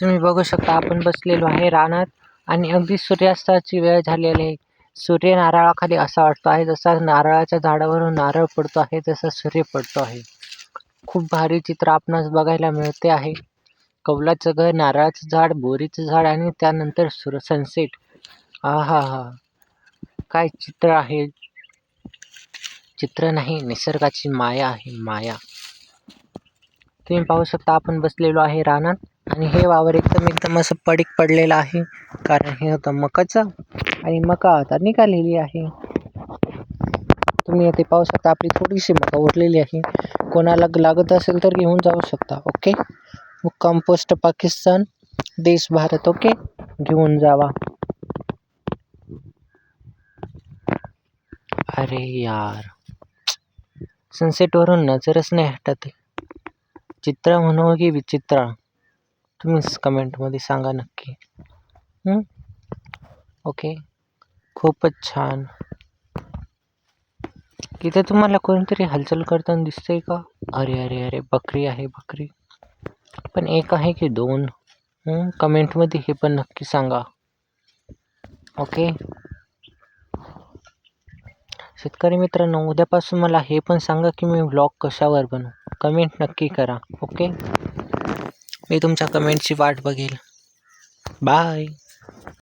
तुम्ही बघू शकता आपण बसलेलो आहे रानात आणि अगदी सूर्यास्ताची वेळ झालेली आहे. सूर्य नारळाखाली असा वाटतो आहे जसा नारळाच्या झाडावरून नारळ पडतो आहे तसा सूर्य पडतो आहे. खूप भारी चित्र आपणास बघायला मिळते आहे. कौलाचं घर, नारळाचं झाड, बोरीचं झाड आणि त्यानंतर सनसेट. आहाहा! काय चित्र आहे. चित्र नाही, निसर्गाची माया आहे, माया. तुम्ही पाहू शकता आपण बसलेलो आहे रानात आणि हे वावर एकदम असं पडीक पडलेलं आहे. कारण हे होतं मकाचं आणि मका आता निघालेली आहे. तुम्ही येथे पाहू शकता आपली थोडीशी मका उरलेली आहे. कोणाला लागत असेल तर घेऊन जाऊ शकता. ओके. कंपोस्ट पाकिस्तान, देश भारत. ओके, घेऊन जावा. अरे यार, सनसेटवरून नजरच नाही हटत. चित्र म्हणू की विचित्र, तुम्हीच कमेंटमध्ये सांगा नक्की. ओके, खूपच छान. इथे तुम्हाला कोणतरी हालचाल करताना दिसतंय का? अरे अरे अरे, बकरी आहे बकरी. पण एक आहे की दोन? कमेंटमध्ये हे पण नक्की सांगा. ओके. शेतकरी मित्रांनो, उद्यापासून मला हे पण सांगा की मी व्लॉग कशावर बनवू. कमेंट नक्की करा. ओके, मी तुमच्या कमेंटची वाट बघेल. बाय.